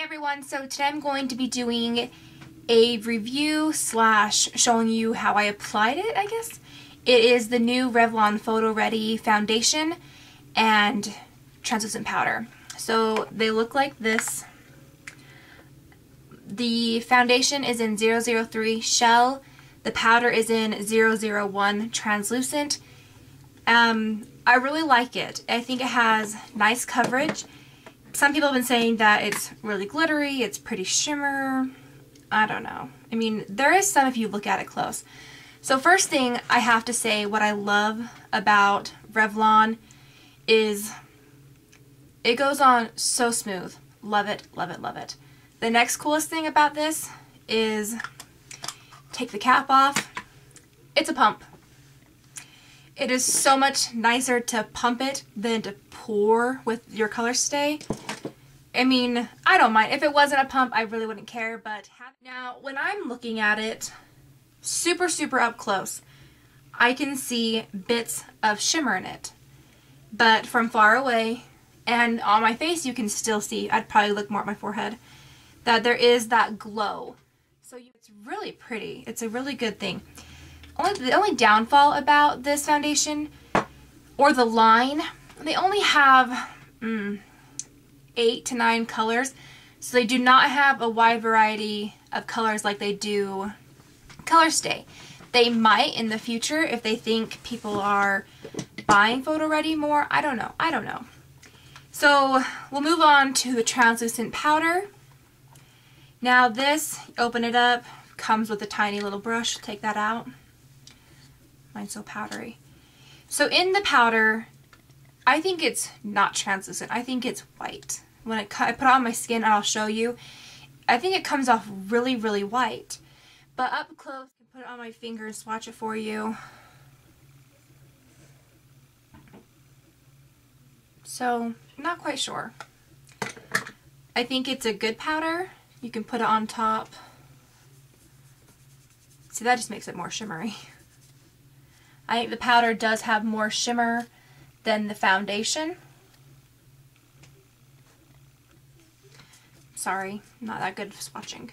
everyone, so today I'm going to be doing a review slash showing you how I applied it, I guess. It is the new Revlon PhotoReady foundation and translucent powder. So they look like this. The foundation is in 003 shell. The powder is in 001 translucent. I really like it. I think it has nice coverage. Some people have been saying that it's really glittery, it's pretty shimmer. I don't know. I mean, there is some if you look at it close. So first thing I have to say, what I love about Revlon is it goes on so smooth. Love it, love it, love it. The next coolest thing about this is take the cap off. It's a pump. It is so much nicer to pump it than to pour with your color stay. I mean, I don't mind. If it wasn't a pump, I really wouldn't care, but now when I'm looking at it super up close, I can see bits of shimmer in it. But from far away and on my face, you can still see, I'd probably look more at my forehead, that there is that glow. So it's really pretty. It's a really good thing. The only downfall about this foundation, or the line, they only have 8 to 9 colors, so they do not have a wide variety of colors like they do Color Stay. They might in the future if they think people are buying PhotoReady more. I don't know. So we'll move on to the translucent powder. Now this, open it up, comes with a tiny little brush. Take that out. Mine's so powdery. So in the powder, I think it's not translucent. I think it's white. When I put it on my skin, and I'll show you, I think it comes off really white. But up close, I can put it on my finger and swatch it for you. So, not quite sure. I think it's a good powder. You can put it on top. See, that just makes it more shimmery. I think the powder does have more shimmer than the foundation. Sorry, not that good swatching.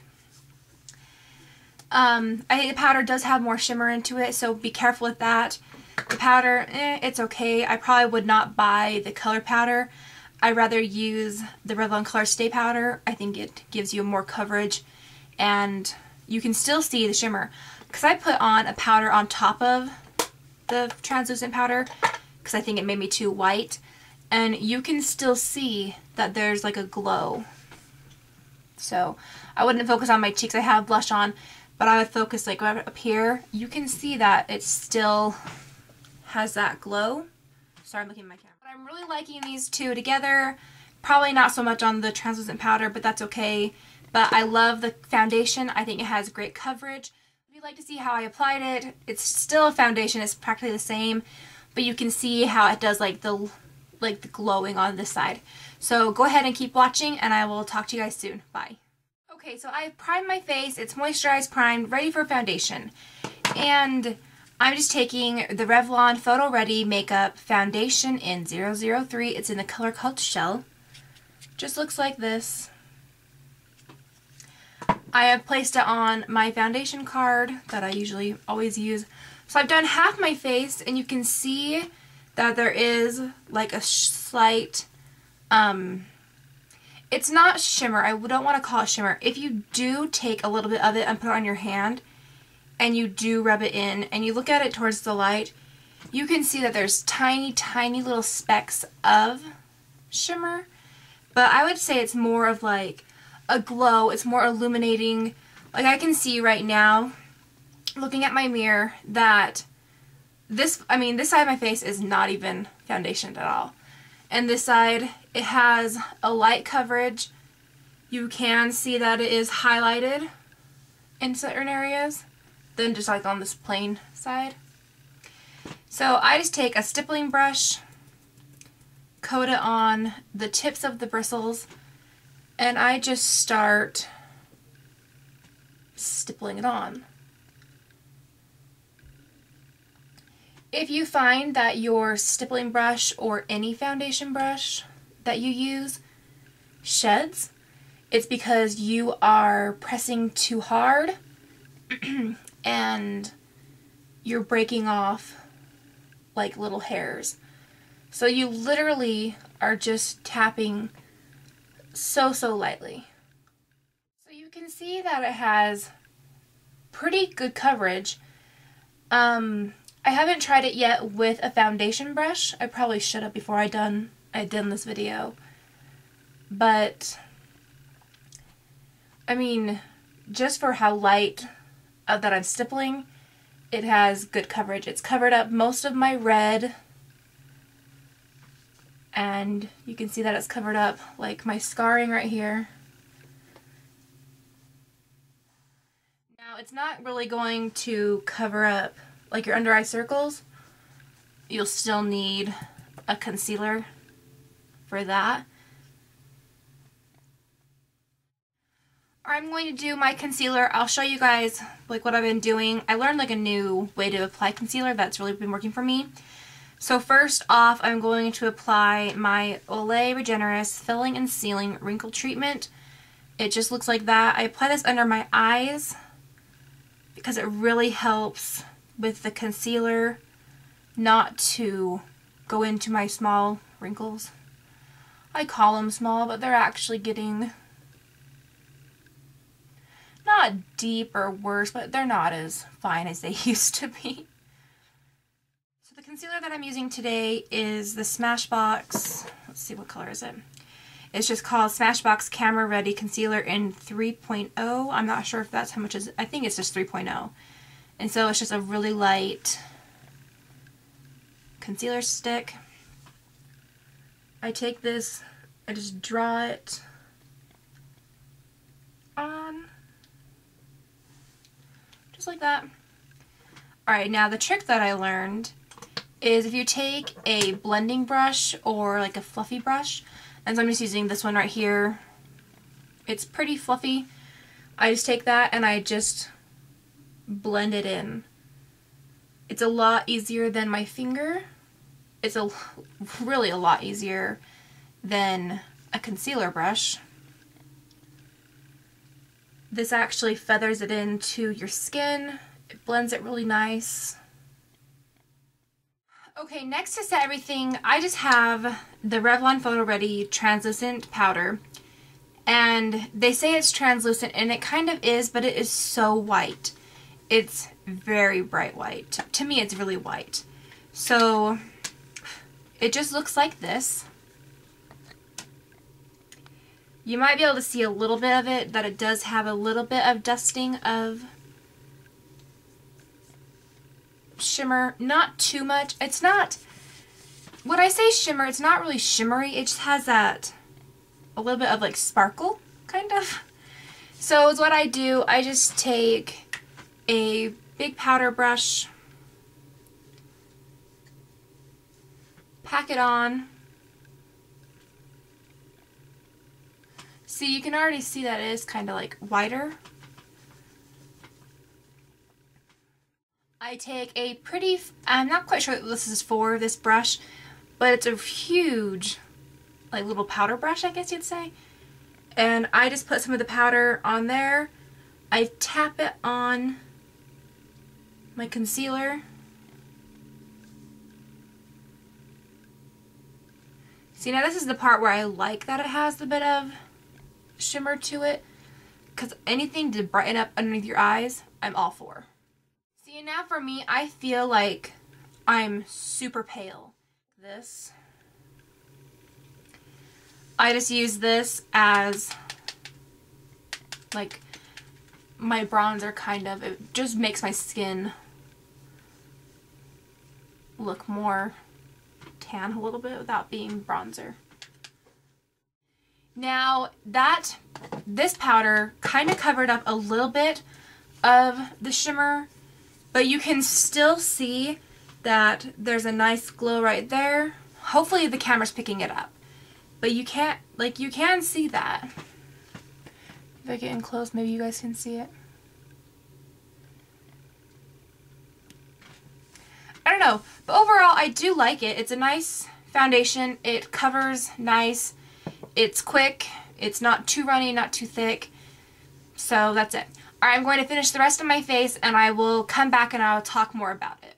I think the powder does have more shimmer into it, so be careful with that. The powder, it's okay. I probably would not buy the color powder. I'd rather use the Revlon Color Stay powder. I think it gives you more coverage and you can still see the shimmer. Because I put on a powder on top of the translucent powder because I think it made me too white, and you can still see that there's like a glow. So I wouldn't focus on my cheeks. I have blush on, but I would focus like right up here. You can see that it still has that glow. Sorry, I'm looking at my camera. But I'm really liking these two together. Probably not so much on the translucent powder, but that's okay. But I love the foundation. I think it has great coverage. If you'd like to see how I applied it, it's still a foundation. It's practically the same, but you can see how it does like the glowing on this side. So go ahead and keep watching, and I will talk to you guys soon. Bye. Okay, so I've primed my face. It's moisturized, primed, ready for foundation. And I'm just taking the Revlon PhotoReady Makeup Foundation in 003. It's in the color called Shell. Just looks like this. I have placed it on my foundation card that I usually always use. So I've done half my face, and you can see that there is like a slight, it's not shimmer. I don't want to call it shimmer. If you do take a little bit of it and put it on your hand, and you do rub it in, and you look at it towards the light, you can see that there's tiny little specks of shimmer. But I would say it's more of like a glow. It's more illuminating. Like I can see right now, looking at my mirror, that this side of my face is not even foundationed at all. And this side, it has a light coverage. You can see that it is highlighted in certain areas than just like on this plain side. So I just take a stippling brush, coat it on the tips of the bristles, and I just start stippling it on. If you find that your stippling brush or any foundation brush that you use sheds, it's because you are pressing too hard and you're breaking off like little hairs. So you literally are just tapping so lightly. So you can see that it has pretty good coverage. I haven't tried it yet with a foundation brush. I probably should have before I done this video. But I mean, just for how light that I'm stippling, it has good coverage. It's covered up most of my red, and you can see that it's covered up like my scarring right here. Now it's not really going to cover up like your under eye circles. You'll still need a concealer for that. I'm going to do my concealer. I'll show you guys like what I've been doing. I learned like a new way to apply concealer that's really been working for me. So first off, I'm going to apply my Olay Regenerist Filling & Sealing Wrinkle Treatment. It just looks like that. I apply this under my eyes because it really helps with the concealer not to go into my small wrinkles. I call them small, but they're actually getting not deep or worse, but they're not as fine as they used to be. So the concealer that I'm using today is the Smashbox, let's see, what color is it? It's just called Smashbox Camera Ready Concealer in 3.0. I'm not sure if that's how much I think it's just 3.0. And so it's just a really light concealer stick. I take this, I just draw it on. Just like that. Alright, now the trick that I learned is if you take a blending brush or like a fluffy brush, and so I'm just using this one right here. It's pretty fluffy. I just take that and I just blend it in. It's a lot easier than my finger. It's really a lot easier than a concealer brush. This actually feathers it into your skin. It blends it really nice. Okay, next to set everything, I just have the Revlon PhotoReady translucent powder. And they say it's translucent, and it kind of is, but it is so white. It's very bright white. To me, it's really white. So it just looks like this. You might be able to see a little bit of it, that it does have a little bit of dusting of shimmer. Not too much. It's not, when I say shimmer, it's not really shimmery. It just has that, a little bit of like sparkle, kind of. So it's what I do. I just take a big powder brush, pack it on. See, you can already see that it is kind of like whiter. I take a pretty, I'm not quite sure what this is for, this brush, but it's a huge, like little powder brush, I guess you'd say. And I just put some of the powder on there. I tap it on my concealer. See, now this is the part where I like that it has a bit of shimmer to it, because anything to brighten up underneath your eyes, I'm all for. See, now for me, I feel like I'm super pale. This, I just use this as like my bronzer, kind of. It just makes my skin look more tan a little bit without being bronzer. Now this powder kind of covered up a little bit of the shimmer, but you can still see that there's a nice glow right there. Hopefully the camera's picking it up, but you can't, like, you can see that. If I get in close, maybe you guys can see it. I don't know, but overall I do like it. It's a nice foundation. It covers nice. It's quick. It's not too runny, not too thick. So that's it. Alright, I'm going to finish the rest of my face and I will come back and I'll talk more about it.